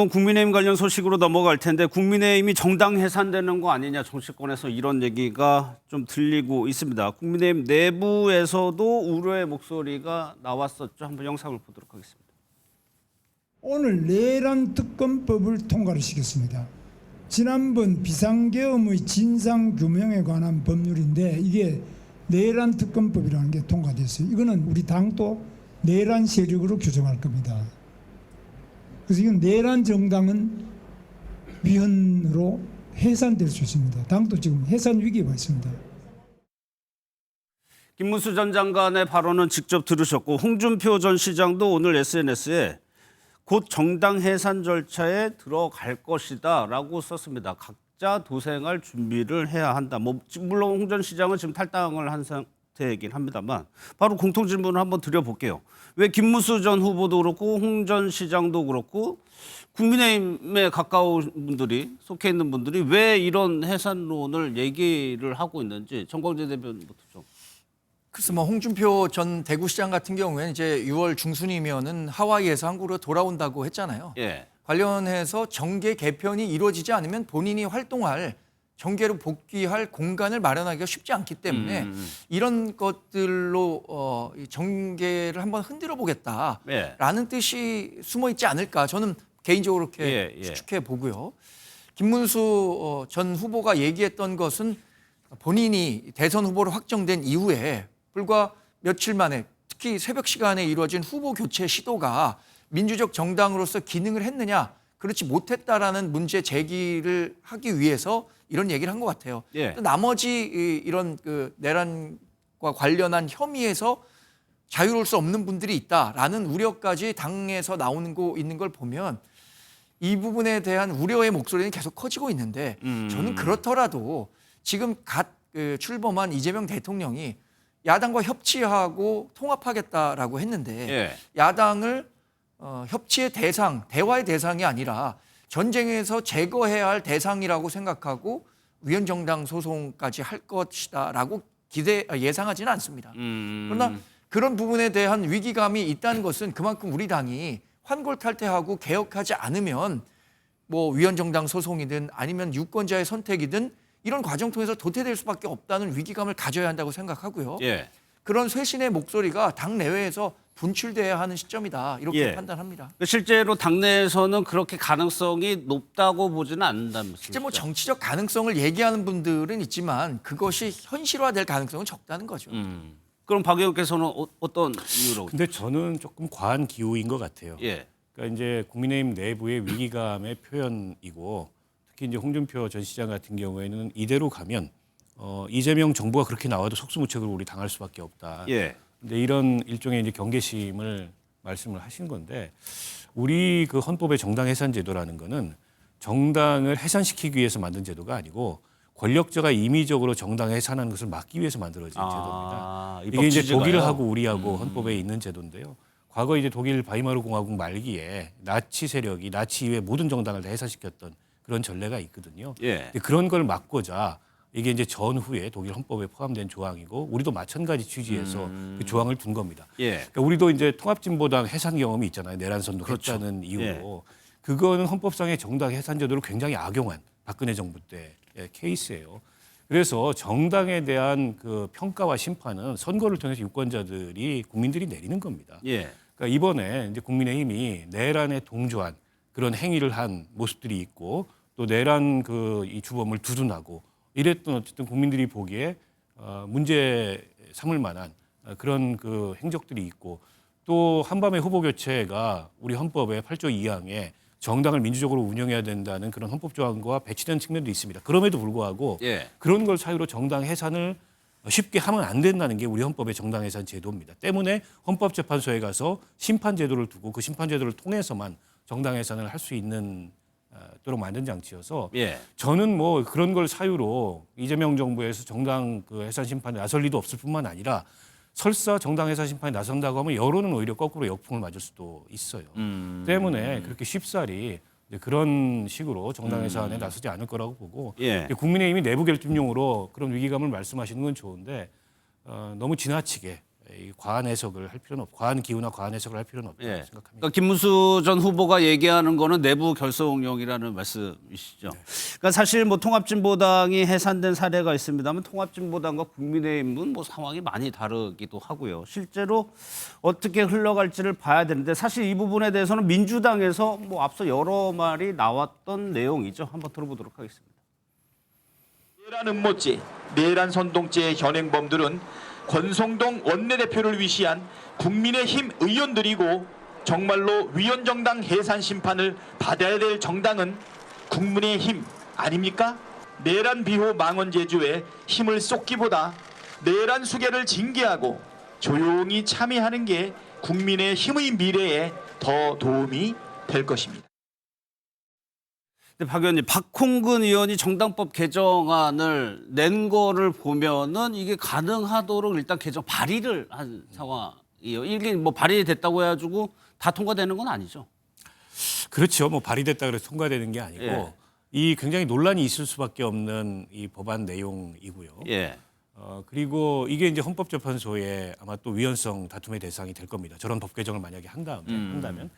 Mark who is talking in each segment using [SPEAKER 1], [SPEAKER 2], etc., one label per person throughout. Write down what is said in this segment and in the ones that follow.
[SPEAKER 1] 국민의힘 관련 소식으로 넘어갈 텐데 국민의힘이 정당 해산되는 거 아니냐 정치권에서 이런 얘기가 좀 들리고 있습니다. 국민의힘 내부에서도 우려의 목소리가 나왔었죠. 한번 영상을 보도록 하겠습니다.
[SPEAKER 2] 오늘 내란 특검법을 통과를 시켰습니다. 지난번 비상계엄의 진상규명에 관한 법률인데 이게 내란 특검법이라는 게 통과됐어요. 이거는 우리 당도 내란 세력으로 규정할 겁니다. 그래서 이건 내란 정당은 위헌으로 해산될 수 있습니다. 당도 지금 해산 위기에 와 있습니다.
[SPEAKER 1] 김문수 전 장관의 발언은 직접 들으셨고 홍준표 전 시장도 오늘 SNS에 곧 정당 해산 절차에 들어갈 것이다라고 썼습니다. 각자 도생할 준비를 해야 한다. 물론 홍 전 시장은 지금 탈당을 한 상태이긴 합니다만 바로 공통 질문을 한번 드려볼게요. 왜 김문수 전 후보도 그렇고 홍 전 시장도 그렇고 국민의힘에 가까운 분들이 속해 있는 분들이 왜 이런 해산론을 얘기를 하고 있는지 정광재 대변부터 좀.
[SPEAKER 3] 그래서 홍준표 전 대구시장 같은 경우에는 이제 6월 중순이면은 하와이에서 한국으로 돌아온다고 했잖아요.
[SPEAKER 1] 예.
[SPEAKER 3] 관련해서 정계 개편이 이루어지지 않으면 본인이 활동할 정계로 복귀할 공간을 마련하기가 쉽지 않기 때문에 이런 것들로 이 정계를 한번 흔들어 보겠다라는 뜻이 숨어 있지 않을까 저는 개인적으로 그렇게 추측해 보고요. 김문수 전 후보가 얘기했던 것은 본인이 대선 후보로 확정된 이후에 불과 며칠 만에 특히 새벽 시간에 이루어진 후보 교체 시도가 민주적 정당으로서 기능을 했느냐 그렇지 못했다라는 문제 제기를 하기 위해서 이런 얘기를 한 것 같아요.
[SPEAKER 1] 예.
[SPEAKER 3] 또 나머지 이런 그 내란과 관련한 혐의에서 자유로울 수 없는 분들이 있다라는 우려까지 당에서 나오는 거 있는 걸 보면 이 부분에 대한 우려의 목소리는 계속 커지고 있는데 저는 그렇더라도 지금 출범한 이재명 대통령이 야당과 협치하고 통합하겠다라고 했는데 야당을 협치의 대상, 대화의 대상이 아니라 전쟁에서 제거해야 할 대상이라고 생각하고 위헌정당 소송까지 할 것이다라고 예상하지는 않습니다. 그러나 그런 부분에 대한 위기감이 있다는 것은 그만큼 우리 당이 환골탈태하고 개혁하지 않으면 뭐 위헌정당 소송이든 아니면 유권자의 선택이든 이런 과정 통해서 도태될 수밖에 없다는 위기감을 가져야 한다고 생각하고요.
[SPEAKER 1] 예.
[SPEAKER 3] 그런 쇄신의 목소리가 당 내외에서 분출돼야 하는 시점이다. 이렇게 판단합니다.
[SPEAKER 1] 실제로 당내에서는 그렇게 가능성이 높다고 보지는 않는다는 말씀이시죠?
[SPEAKER 3] 실제 뭐 정치적 가능성을 얘기하는 분들은 있지만 그것이 현실화될 가능성은 적다는 거죠.
[SPEAKER 1] 그럼 박 의원께서는 어떤 이유로?
[SPEAKER 4] 근데 저는 조금 과한 기호인 것 같아요.
[SPEAKER 1] 예.
[SPEAKER 4] 그러니까 이제 국민의힘 내부의 위기감의 표현이고 특히 이제 홍준표 전 시장 같은 경우에는 이대로 가면 이재명 정부가 그렇게 나와도 속수무책으로 우리 당할 수밖에 없다.
[SPEAKER 1] 예.
[SPEAKER 4] 근데 이런 일종의 이제 경계심을 말씀을 하신 건데 우리 그 헌법의 정당 해산 제도라는 거는 정당을 해산시키기 위해서 만든 제도가 아니고 권력자가 임의적으로 정당 해산하는 것을 막기 위해서 만들어진 제도입니다. 이게 이제 독일하고 우리하고 헌법에 있는 제도인데요. 과거 이제 독일 바이마르 공화국 말기에 나치 세력이 나치 이후에 모든 정당을 다 해산시켰던 그런 전례가 있거든요.
[SPEAKER 1] 예.
[SPEAKER 4] 그런 걸 막고자 이게 이제 전후에 독일 헌법에 포함된 조항이고 우리도 마찬가지 취지에서 그 조항을 둔 겁니다.
[SPEAKER 1] 예.
[SPEAKER 4] 그러니까 우리도 이제 통합진보당 해산 경험이 있잖아요. 내란선도
[SPEAKER 1] 그렇죠.
[SPEAKER 4] 했다는 이유로 그거는 헌법상의 정당 해산 제도를 굉장히 악용한 박근혜 정부 때의 케이스예요. 그래서 정당에 대한 그 평가와 심판은 선거를 통해서 유권자들이 국민들이 내리는 겁니다.
[SPEAKER 1] 예.
[SPEAKER 4] 그러니까 이번에 이제 국민의힘이 내란에 동조한 그런 행위를 한 모습들이 있고 또 내란 이 주범을 두둔하고 이랬던 어쨌든 국민들이 보기에 문제 삼을 만한 그런 그 행적들이 있고 또 한밤의 후보 교체가 우리 헌법의 8조 2항에 정당을 민주적으로 운영해야 된다는 그런 헌법 조항과 배치된 측면도 있습니다. 그럼에도 불구하고 그런 걸 사유로 정당 해산을 쉽게 하면 안 된다는 게 우리 헌법의 정당 해산 제도입니다. 때문에 헌법재판소에 가서 심판 제도를 두고 그 심판 제도를 통해서만 정당 해산을 할 수 있는 도록 만든 장치여서 저는 뭐 그런 걸 사유로 이재명 정부에서 정당 그 해산 심판에 나설 리도 없을 뿐만 아니라 설사 정당 해산 심판에 나선다고 하면 여론은 오히려 거꾸로 역풍을 맞을 수도 있어요. 때문에 그렇게 쉽사리 그런 식으로 정당 해산에 나서지 않을 거라고 보고 국민의힘이 내부 결집용으로 그런 위기감을 말씀하시는 건 좋은데 너무 지나치게 이 과한 해석을 할 필요는 없고 과한 기우나 과한 해석을 할 필요는 없다고
[SPEAKER 1] 예.
[SPEAKER 4] 생각합니다.
[SPEAKER 1] 그러니까 김문수 전 후보가 얘기하는 거는 내부 결속용이라는 말씀이시죠. 그러니까 사실 뭐 통합진보당이 해산된 사례가 있습니다만 통합진보당과 국민의힘은 뭐 상황이 많이 다르기도 하고요. 실제로 어떻게 흘러갈지를 봐야 되는데 사실 이 부분에 대해서는 민주당에서 뭐 앞서 여러 말이 나왔던 내용이죠. 한번 들어보도록 하겠습니다.
[SPEAKER 5] 내란 음모죄, 내란 선동죄의 현행범들은 권성동 원내대표를 위시한 국민의힘 의원들이고 정말로 위헌정당 해산 심판을 받아야 될 정당은 국민의힘 아닙니까? 내란 비호 망언 제주에 힘을 쏟기보다 내란 수괴를 징계하고 조용히 참여하는 게 국민의힘의 미래에 더 도움이 될 것입니다.
[SPEAKER 1] 근데 박 의원님, 박홍근 의원이 정당법 개정안을 낸 거를 보면은 이게 가능하도록 일단 개정 발의를 한 상황이에요. 이게 뭐 발의됐다고 해가지고 다 통과되는 건 아니죠.
[SPEAKER 4] 그렇죠. 뭐 발의됐다 그래서 통과되는 게 아니고
[SPEAKER 1] 예.
[SPEAKER 4] 이 굉장히 논란이 있을 수밖에 없는 이 법안 내용이고요.
[SPEAKER 1] 예.
[SPEAKER 4] 그리고 이게 이제 헌법재판소에 아마 또 위헌성 다툼의 대상이 될 겁니다. 저런 법 개정을 만약에 한다면.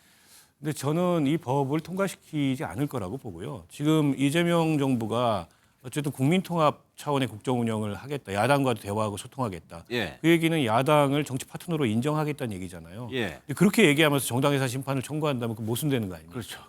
[SPEAKER 4] 근데 저는 이 법을 통과시키지 않을 거라고 보고요. 지금 이재명 정부가 어쨌든 국민통합 차원의 국정 운영을 하겠다. 야당과도 대화하고 소통하겠다.
[SPEAKER 1] 예.
[SPEAKER 4] 그 얘기는 야당을 정치 파트너로 인정하겠다는 얘기잖아요.
[SPEAKER 1] 예.
[SPEAKER 4] 근데 그렇게 얘기하면서 정당해산 심판을 청구한다면 그 모순되는 거 아닙니까?
[SPEAKER 1] 그렇죠.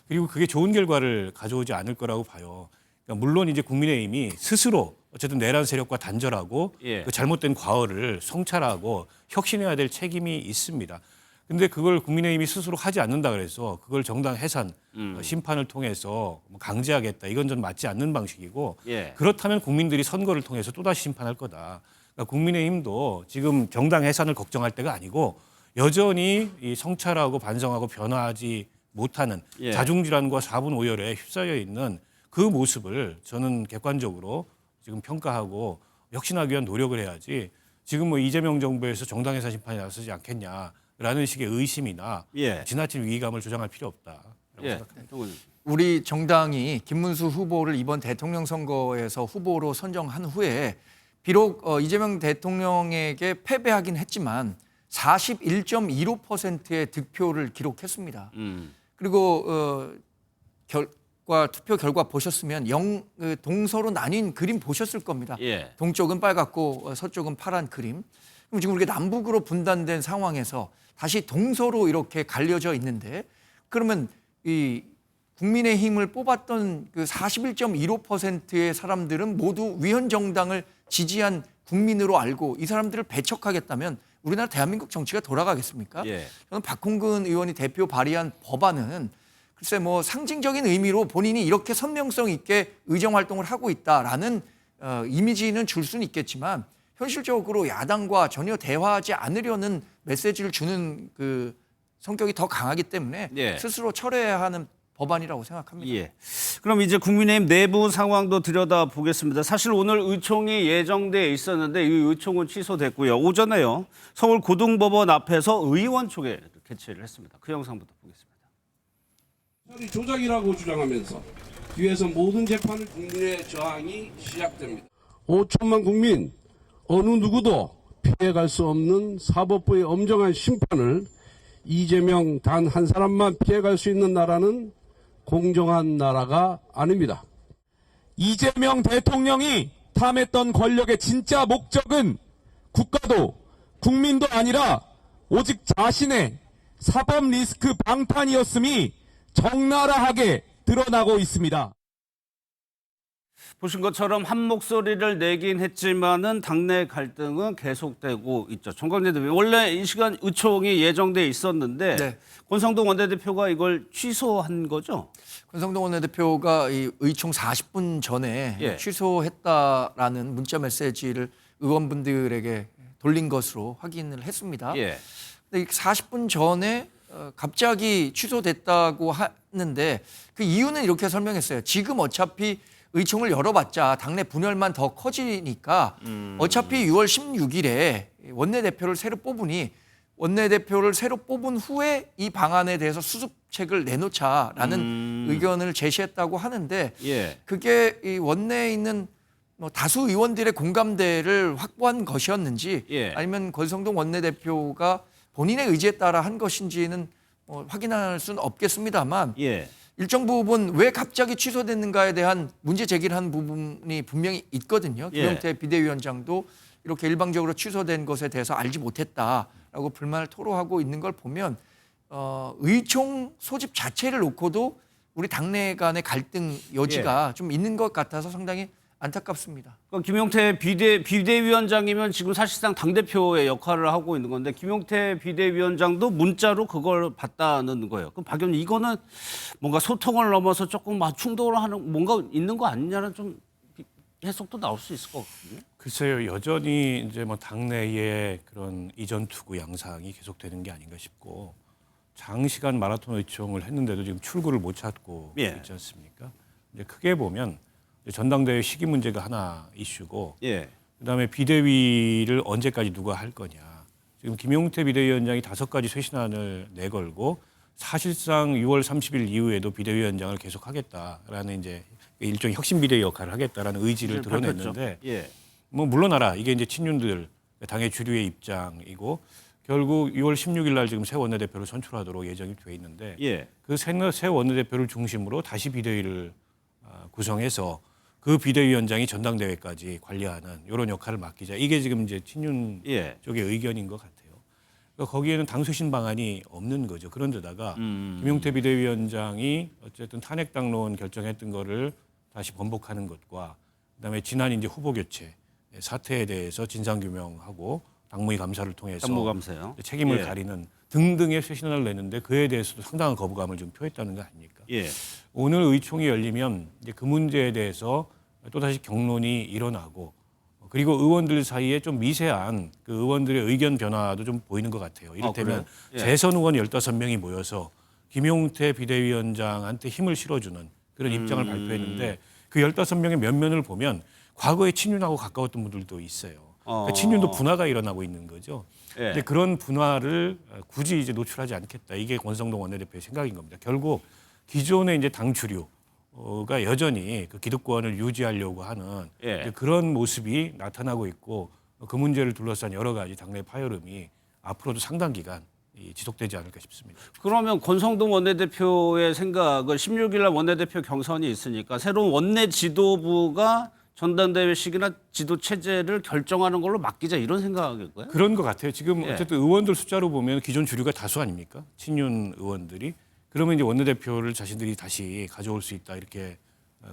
[SPEAKER 4] 그리고 그게 좋은 결과를 가져오지 않을 거라고 봐요. 그러니까 물론 이제 국민의힘이 스스로 어쨌든 내란 세력과 단절하고
[SPEAKER 1] 예.
[SPEAKER 4] 그 잘못된 과오를 성찰하고 혁신해야 될 책임이 있습니다. 근데 그걸 국민의힘이 스스로 하지 않는다 그래서 그걸 정당 해산 심판을 통해서 강제하겠다. 이건 좀 맞지 않는 방식이고
[SPEAKER 1] 예.
[SPEAKER 4] 그렇다면 국민들이 선거를 통해서 또다시 심판할 거다. 그러니까 국민의힘도 지금 정당 해산을 걱정할 때가 아니고 여전히 이 성찰하고 반성하고 변화하지 못하는
[SPEAKER 1] 예.
[SPEAKER 4] 자중질환과 사분 오열에 휩싸여 있는 그 모습을 저는 객관적으로 지금 평가하고 혁신하기 위한 노력을 해야지 지금 뭐 이재명 정부에서 정당 해산 심판이 나서지 않겠냐라는 식의 의심이나
[SPEAKER 1] 예.
[SPEAKER 4] 지나친 위기감을 조장할 필요 없다라고
[SPEAKER 1] 예.
[SPEAKER 4] 생각합니다.
[SPEAKER 3] 우리 정당이 김문수 후보를 이번 대통령 선거에서 후보로 선정한 후에 비록 이재명 대통령에게 패배하긴 했지만 41.15%의 득표를 기록했습니다. 그리고 투표 결과 보셨으면 동서로 나뉜 그림 보셨을 겁니다.
[SPEAKER 1] 예.
[SPEAKER 3] 동쪽은 빨갛고 서쪽은 파란 그림. 그럼 지금 우리가 남북으로 분단된 상황에서 다시 동서로 이렇게 갈려져 있는데 그러면 이 국민의힘을 뽑았던 그 41.15%의 사람들은 모두 위헌정당을 지지한 국민으로 알고 이 사람들을 배척하겠다면 우리나라 대한민국 정치가 돌아가겠습니까?
[SPEAKER 1] 예.
[SPEAKER 3] 저는 박홍근 의원이 대표 발의한 법안은 글쎄 뭐 상징적인 의미로 본인이 이렇게 선명성 있게 의정 활동을 하고 있다라는 이미지는 줄 수는 있겠지만 현실적으로 야당과 전혀 대화하지 않으려는 메시지를 주는 그 성격이 더 강하기 때문에
[SPEAKER 1] 예.
[SPEAKER 3] 스스로 철회해야 하는 법안이라고 생각합니다.
[SPEAKER 1] 예. 그럼 이제 국민의힘 내부 상황도 들여다 보겠습니다. 사실 오늘 의총이 예정돼 있었는데 이 의총은 취소됐고요. 오전에요. 서울 고등법원 앞에서 의원총회 개최를 했습니다. 그 영상부터 보겠습니다.
[SPEAKER 6] 조작이라고 주장하면서 뒤에서 모든 재판을 국민의 저항이 시작됩니다. 5천만 국민 어느 누구도 피해갈 수 없는 사법부의 엄정한 심판을 이재명 단 한 사람만 피해갈 수 있는 나라는 공정한 나라가 아닙니다.
[SPEAKER 7] 이재명 대통령이 탐했던 권력의 진짜 목적은 국가도 국민도 아니라 오직 자신의 사법 리스크 방탄이었음이 적나라하게 드러나고 있습니다.
[SPEAKER 1] 보신 것처럼 한 목소리를 내긴 했지만은 당내 갈등은 계속되고 있죠. 정광재 대표 원래 이 시간 의총이 예정돼 있었는데
[SPEAKER 3] 네.
[SPEAKER 1] 권성동 원내대표가 이걸 취소한 거죠.
[SPEAKER 3] 권성동 원내대표가 이 의총 40분 전에
[SPEAKER 1] 예.
[SPEAKER 3] 취소했다라는 문자 메시지를 의원분들에게 돌린 것으로 확인을 했습니다.
[SPEAKER 1] 예.
[SPEAKER 3] 근데 40분 전에 갑자기 취소됐다고 하는데 그 이유는 이렇게 설명했어요. 지금 어차피 의총을 열어봤자 당내 분열만 더 커지니까 어차피 6월 16일에 원내대표를 새로 뽑으니 원내대표를 새로 뽑은 후에 이 방안에 대해서 수습책을 내놓자라는 의견을 제시했다고 하는데
[SPEAKER 1] 예.
[SPEAKER 3] 그게 이 원내에 있는 뭐 다수 의원들의 공감대를 확보한 것이었는지
[SPEAKER 1] 예.
[SPEAKER 3] 아니면 권성동 원내대표가 본인의 의지에 따라 한 것인지는 확인할 수는 없겠습니다만
[SPEAKER 1] 예.
[SPEAKER 3] 일정 부분 왜 갑자기 취소됐는가에 대한 문제 제기를 한 부분이 분명히 있거든요.
[SPEAKER 1] 예.
[SPEAKER 3] 김용태 비대위원장도 이렇게 일방적으로 취소된 것에 대해서 알지 못했다라고 불만을 토로하고 있는 걸 보면 의총 소집 자체를 놓고도 우리 당내 간의 갈등 여지가 좀 있는 것 같아서 상당히 안타깝습니다.
[SPEAKER 1] 그러니까 김용태 비대위원장이면 지금 사실상 당대표의 역할을 하고 있는 건데 김용태 비대위원장도 문자로 그걸 봤다는 거예요. 그럼 박 의원님 이거는 뭔가 소통을 넘어서 조금 막 충돌을 하는 뭔가 있는 거 아니냐는 좀 해석도 나올 수 있을 것 같거든요.
[SPEAKER 4] 글쎄요, 여전히 이제 뭐 당내에 그런 이전 투구 양상이 계속되는 게 아닌가 싶고 장시간 마라톤 의총을 했는데도 지금 출구를 못 찾고
[SPEAKER 1] 예.
[SPEAKER 4] 있지 않습니까? 이제 크게 보면 전당대회 시기 문제가 하나 이슈고,
[SPEAKER 1] 예.
[SPEAKER 4] 그다음에 비대위를 언제까지 누가 할 거냐. 지금 김용태 비대위원장이 5가지 쇄신안을 내걸고 사실상 6월 30일 이후에도 비대위원장을 계속하겠다라는 이제 일종의 혁신 비대위 역할을 하겠다라는 의지를 드러냈는데,
[SPEAKER 1] 예.
[SPEAKER 4] 뭐 물러나라 이게 이제 친윤들 당의 주류의 입장이고 결국 6월 16일 날 지금 새 원내대표를 선출하도록 예정이 돼 있는데
[SPEAKER 1] 예.
[SPEAKER 4] 그 새 원내대표를 중심으로 다시 비대위를 구성해서 그 비대위원장이 전당대회까지 관리하는 이런 역할을 맡기자. 이게 지금 이제 친윤
[SPEAKER 1] 예.
[SPEAKER 4] 쪽의 의견인 것 같아요. 그러니까 거기에는 당쇄신 방안이 없는 거죠. 그런데다가 김용태 비대위원장이 어쨌든 탄핵 당론 결정했던 거를 다시 번복하는 것과 그다음에 지난 이제 후보 교체 사태에 대해서 진상 규명하고 당무위 감사를 통해서
[SPEAKER 1] 당무감사요.
[SPEAKER 4] 책임을
[SPEAKER 1] 예.
[SPEAKER 4] 가리는 등등의 쇄신안을 냈는데 그에 대해서도 상당한 거부감을 좀 표했다는 거 아닙니까?
[SPEAKER 1] 예.
[SPEAKER 4] 오늘 의총이 열리면 이제 그 문제에 대해서 또 다시 경론이 일어나고 그리고 의원들 사이에 좀 미세한 그 의원들의 의견 변화도 좀 보이는 것 같아요. 이를테면
[SPEAKER 1] 그래요? 예.
[SPEAKER 4] 재선 의원 15명이 모여서 김용태 비대위원장한테 힘을 실어주는 그런 입장을 발표했는데 그 15명의 면면을 보면 과거에 친윤하고 가까웠던 분들도 있어요. 그러니까 친윤도 분화가 일어나고 있는 거죠.
[SPEAKER 1] 예.
[SPEAKER 4] 근데 그런 분화를 굳이 이제 노출하지 않겠다. 이게 권성동 원내대표의 생각인 겁니다. 결국 기존의 이제 당 주류가 여전히 그 기득권을 유지하려고 하는
[SPEAKER 1] 예.
[SPEAKER 4] 이제 그런 모습이 나타나고 있고 그 문제를 둘러싼 여러 가지 당내 파열음이 앞으로도 상당 기간 지속되지 않을까 싶습니다.
[SPEAKER 1] 그러면 권성동 원내대표의 생각은 16일 날 원내대표 경선이 있으니까 새로운 원내 지도부가 전당대회 시기나 지도 체제를 결정하는 걸로 맡기자 이런 생각일까요?
[SPEAKER 4] 그런 것 같아요. 지금
[SPEAKER 1] 예.
[SPEAKER 4] 어쨌든 의원들 숫자로 보면 기존 주류가 다수 아닙니까? 친윤 의원들이. 그러면 이제 원내대표를 자신들이 다시 가져올 수 있다 이렇게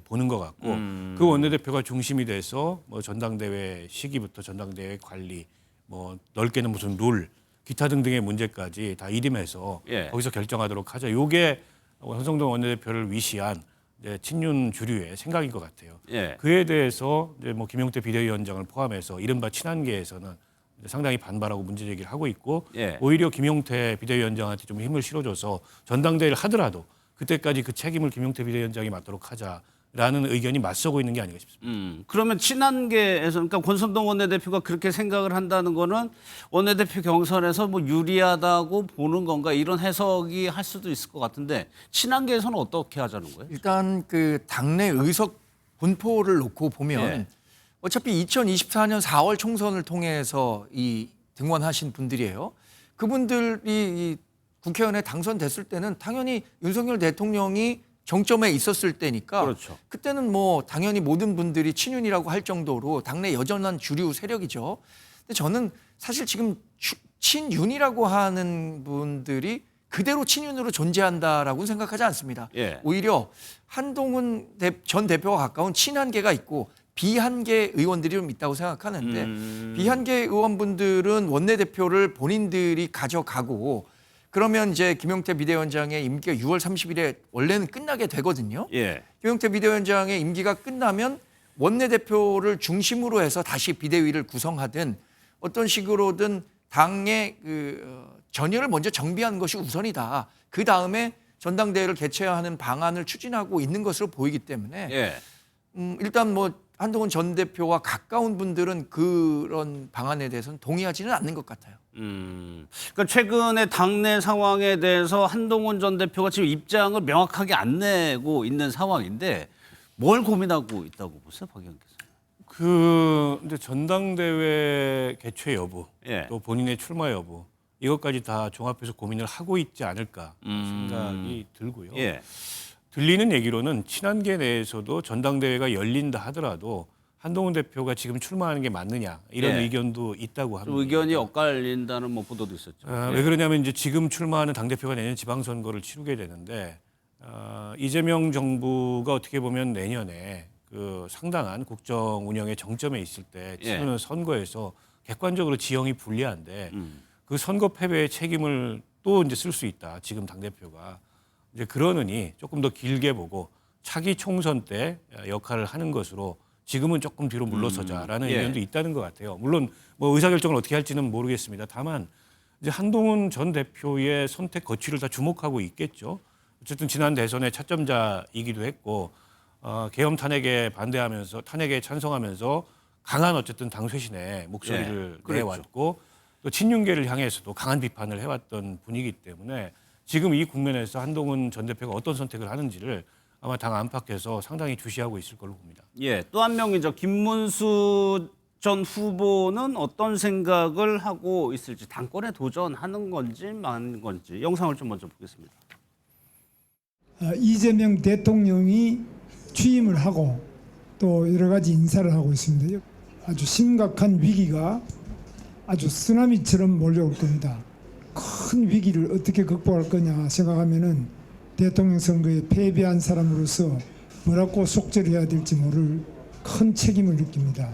[SPEAKER 4] 보는 것 같고 그 원내대표가 중심이 돼서 뭐 전당대회 시기부터 전당대회 관리 뭐 넓게는 무슨 룰 기타 등등의 문제까지 다 이름해서
[SPEAKER 1] 예.
[SPEAKER 4] 거기서 결정하도록 하자. 이게 권성동 원내대표를 위시한 이제 친윤 주류의 생각인 것 같아요.
[SPEAKER 1] 예.
[SPEAKER 4] 그에 대해서 이제 뭐 김용태 비대위원장을 포함해서 이른바 친한계에서는 상당히 반발하고 문제 제기를 하고 있고
[SPEAKER 1] 예.
[SPEAKER 4] 오히려 김용태 비대위원장한테 좀 힘을 실어줘서 전당대회를 하더라도 그때까지 그 책임을 김용태 비대위원장이 맡도록 하자라는 의견이 맞서고 있는 게 아닌가 싶습니다.
[SPEAKER 1] 그러면 친한계에서 그러니까 권성동 원내대표가 그렇게 생각을 한다는 거는 원내대표 경선에서 뭐 유리하다고 보는 건가 이런 해석이 할 수도 있을 것 같은데 친한계에서는 어떻게 하자는 거예요?
[SPEAKER 3] 일단 그 당내 의석 분포를 놓고 보면
[SPEAKER 1] 예.
[SPEAKER 3] 어차피 2024년 4월 총선을 통해서 이 등원하신 분들이에요. 그분들이 이 국회의원에 당선됐을 때는 당연히 윤석열 대통령이 정점에 있었을 때니까
[SPEAKER 1] 그렇죠.
[SPEAKER 3] 그때는 뭐 당연히 모든 분들이 친윤이라고 할 정도로 당내 여전한 주류 세력이죠. 근데 저는 사실 지금 친윤이라고 하는 분들이 그대로 친윤으로 존재한다라고 생각하지 않습니다.
[SPEAKER 1] 예.
[SPEAKER 3] 오히려 한동훈 전 대표와 가까운 친한계가 있고 비한계 의원들이 좀 있다고 생각하는데 비한계 의원분들은 원내대표를 본인들이 가져가고 그러면 이제 김용태 비대위원장의 임기가 6월 30일에 원래는 끝나게 되거든요.
[SPEAKER 1] 예.
[SPEAKER 3] 김용태 비대위원장의 임기가 끝나면 원내대표를 중심으로 해서 다시 비대위를 구성하든 어떤 식으로든 당의 전열을 먼저 정비하는 것이 우선이다. 그 다음에 전당대회를 개최하는 방안을 추진하고 있는 것으로 보이기 때문에
[SPEAKER 1] 예.
[SPEAKER 3] 일단 뭐 한동훈 전 대표와 가까운 분들은 그런 방안에 대해서는 동의하지는 않는 것 같아요.
[SPEAKER 1] 그러니까 최근에 당내 상황에 대해서 한동훈 전 대표가 지금 입장을 명확하게 안 내고 있는 상황인데 뭘 고민하고 있다고 보세요, 박 의원께서?
[SPEAKER 4] 이제 전당대회 개최 여부,
[SPEAKER 1] 예.
[SPEAKER 4] 또 본인의 출마 여부 이것까지 다 종합해서 고민을 하고 있지 않을까 생각이 들고요.
[SPEAKER 1] 예.
[SPEAKER 4] 들리는 얘기로는 친한계 내에서도 전당대회가 열린다 하더라도 한동훈 대표가 지금 출마하는 게 맞느냐 이런
[SPEAKER 1] 예.
[SPEAKER 4] 의견도 있다고
[SPEAKER 1] 좀
[SPEAKER 4] 합니다.
[SPEAKER 1] 의견이 엇갈린다는 뭐 보도도 있었죠.
[SPEAKER 4] 왜 그러냐면 이제 지금 출마하는 당 대표가 내년 지방선거를 치르게 되는데 이재명 정부가 어떻게 보면 내년에 그 상당한 국정 운영의 정점에 있을 때 치르는 선거에서 객관적으로 지형이 불리한데 그 선거 패배의 책임을 또 이제 쓸 수 있다. 지금 당 대표가 이제 그러느니 조금 더 길게 보고 차기 총선 때 역할을 하는 것으로 지금은 조금 뒤로 물러서자라는
[SPEAKER 1] 예.
[SPEAKER 4] 의견도 있다는 것 같아요. 물론 뭐 의사결정을 어떻게 할지는 모르겠습니다. 다만 이제 한동훈 전 대표의 선택 거취를 다 주목하고 있겠죠. 어쨌든 지난 대선의 차점자이기도 했고 계엄 탄핵에 반대하면서 탄핵에 찬성하면서 강한 어쨌든 당 쇄신의 목소리를
[SPEAKER 1] 예, 그랬죠.
[SPEAKER 4] 내왔고 또 친윤계를 향해서도 강한 비판을 해왔던 분이기 때문에 지금 이 국면에서 한동훈 전 대표가 어떤 선택을 하는지를 아마 당 안팎에서 상당히 주시하고 있을 걸로 봅니다.
[SPEAKER 1] 예, 또 한 명이죠. 김문수 전 후보는 어떤 생각을 하고 있을지, 당권에 도전하는 건지 만 건지 영상을 좀 먼저 보겠습니다.
[SPEAKER 2] 이재명 대통령이 취임을 하고 또 여러 가지 인사를 하고 있습니다. 아주 심각한 위기가 아주 쓰나미처럼 몰려올 겁니다. 큰 위기를 어떻게 극복할 거냐 생각하면은 대통령 선거에 패배한 사람으로서 뭐라고 속절해야 될지 모를 큰 책임을 느낍니다.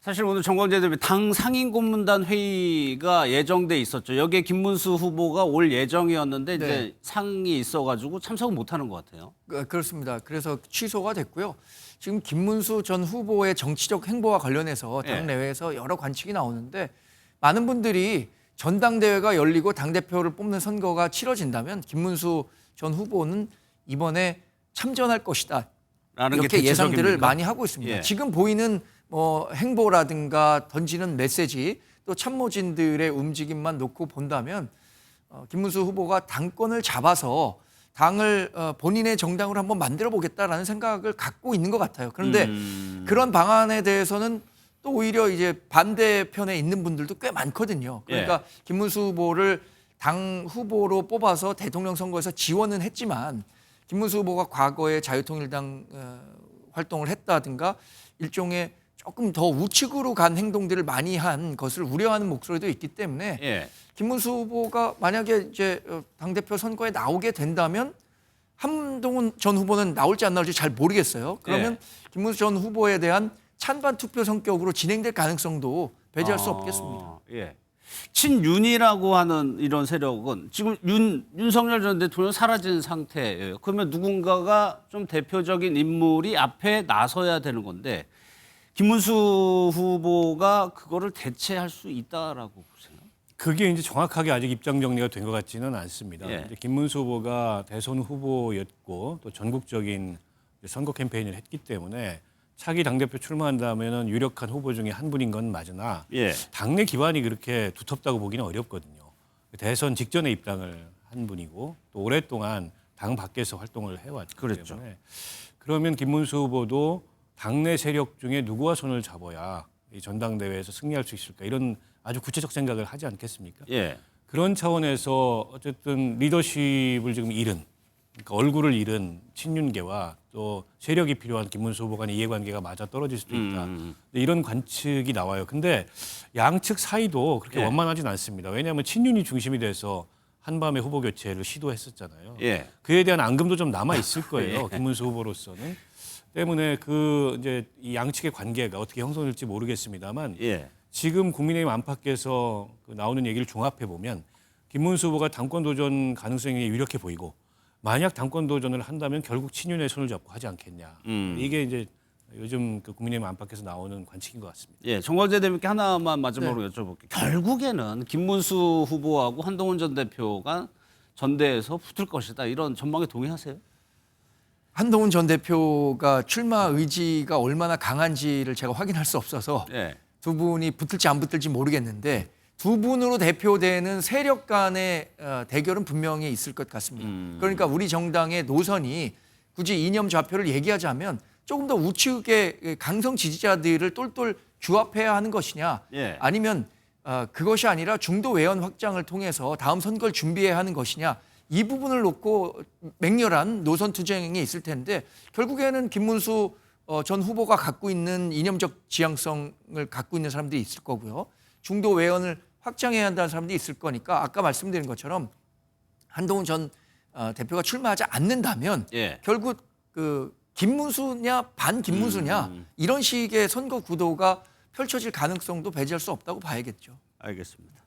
[SPEAKER 1] 사실 오늘 정광재 대표 당 상임고문단 회의가 예정돼 있었죠. 여기에 김문수 후보가 올 예정이었는데
[SPEAKER 3] 네.
[SPEAKER 1] 이제 상이 있어가지고 참석을 못하는 것 같아요.
[SPEAKER 3] 그렇습니다. 그래서 취소가 됐고요. 지금 김문수 전 후보의 정치적 행보와 관련해서 당 내외에서 여러 관측이 나오는데 많은 분들이 전당대회가 열리고 당대표를 뽑는 선거가 치러진다면 김문수 전 후보는 이번에 참전할 것이다.
[SPEAKER 1] 라는 게
[SPEAKER 3] 이렇게 예상들을
[SPEAKER 1] 대체적입니까?
[SPEAKER 3] 많이 하고 있습니다.
[SPEAKER 1] 예.
[SPEAKER 3] 지금 보이는 뭐 행보라든가 던지는 메시지 또 참모진들의 움직임만 놓고 본다면 김문수 후보가 당권을 잡아서 당을 본인의 정당으로 한번 만들어 보겠다라는 생각을 갖고 있는 것 같아요. 그런데 그런 방안에 대해서는 또 오히려 이제 반대편에 있는 분들도 꽤 많거든요. 그러니까 김문수 후보를 당 후보로 뽑아서 대통령 선거에서 지원은 했지만 김문수 후보가 과거에 자유통일당 활동을 했다든가 일종의 조금 더 우측으로 간 행동들을 많이 한 것을 우려하는 목소리도 있기 때문에
[SPEAKER 1] 예.
[SPEAKER 3] 김문수 후보가 만약에 이제 당대표 선거에 나오게 된다면 한동훈 전 후보는 나올지 안 나올지 잘 모르겠어요. 그러면 김문수 전 후보에 대한 찬반 투표 성격으로 진행될 가능성도 배제할 수 없겠습니다.
[SPEAKER 1] 예. 친윤이라고 하는 이런 세력은 지금 윤석열 전 대통령 사라진 상태예요. 그러면 누군가가 좀 대표적인 인물이 앞에 나서야 되는 건데 김문수 후보가 그거를 대체할 수 있다라고 보세요?
[SPEAKER 4] 그게 이제 정확하게 아직 입장 정리가 된 것 같지는 않습니다.
[SPEAKER 1] 예.
[SPEAKER 4] 이제 김문수 후보가 대선 후보였고 또 전국적인 선거 캠페인을 했기 때문에 차기 당대표 출마한다면은 유력한 후보 중에 한 분인 건 맞으나
[SPEAKER 1] 예.
[SPEAKER 4] 당내 기반이 그렇게 두텁다고 보기는 어렵거든요. 대선 직전에 입당을 한 분이고 또 오랫동안 당 밖에서 활동을 해왔기
[SPEAKER 1] 그랬죠.
[SPEAKER 4] 때문에 그러면 김문수 후보도 당내 세력 중에 누구와 손을 잡아야 이 전당대회에서 승리할 수 있을까 이런 아주 구체적 생각을 하지 않겠습니까?
[SPEAKER 1] 예.
[SPEAKER 4] 그런 차원에서 어쨌든 리더십을 지금 잃은 그러니까 얼굴을 잃은 친윤계와 또 세력이 필요한 김문수 후보 간의 이해관계가 맞아 떨어질 수도 있다. 이런 관측이 나와요. 근데 양측 사이도 그렇게
[SPEAKER 1] 예.
[SPEAKER 4] 원만하진 않습니다. 왜냐하면 친윤이 중심이 돼서 한밤에 후보 교체를 시도했었잖아요.
[SPEAKER 1] 예.
[SPEAKER 4] 그에 대한 앙금도 좀 남아 있을 거예요. 김문수 후보로서는. 때문에 그 이제 이 양측의 관계가 어떻게 형성될지 모르겠습니다만
[SPEAKER 1] 예.
[SPEAKER 4] 지금 국민의힘 안팎에서 그 나오는 얘기를 종합해 보면 김문수 후보가 당권 도전 가능성이 유력해 보이고 만약 당권 도전을 한다면 결국 친윤의 손을 잡고 하지 않겠냐. 이게 이제 요즘 그 국민의힘 안팎에서 나오는 관측인 것 같습니다.
[SPEAKER 1] 예, 정광재 대표께 하나만 마지막으로 여쭤볼게요. 결국에는 김문수 후보하고 한동훈 전 대표가 전대에서 붙을 것이다. 이런 전망에 동의하세요?
[SPEAKER 3] 한동훈 전 대표가 출마 의지가 얼마나 강한지를 제가 확인할 수 없어서
[SPEAKER 1] 예.
[SPEAKER 3] 두 분이 붙을지 안 붙을지 모르겠는데 두 분으로 대표되는 세력 간의 대결은 분명히 있을 것 같습니다. 그러니까 우리 정당의 노선이 굳이 이념 좌표를 얘기하자면 조금 더 우측의 강성 지지자들을 똘똘 규합해야 하는 것이냐,
[SPEAKER 1] 예.
[SPEAKER 3] 아니면 그것이 아니라 중도 외연 확장을 통해서 다음 선거를 준비해야 하는 것이냐, 이 부분을 놓고 맹렬한 노선 투쟁이 있을 텐데 결국에는 김문수 전 후보가 갖고 있는 이념적 지향성을 갖고 있는 사람들이 있을 거고요. 중도 외연을 확장해야 한다는 사람들이 있을 거니까 아까 말씀드린 것처럼 한동훈 전 대표가 출마하지 않는다면
[SPEAKER 1] 예.
[SPEAKER 3] 결국 그 김문수냐 반 김문수냐 이런 식의 선거 구도가 펼쳐질 가능성도 배제할 수 없다고 봐야겠죠.
[SPEAKER 1] 알겠습니다.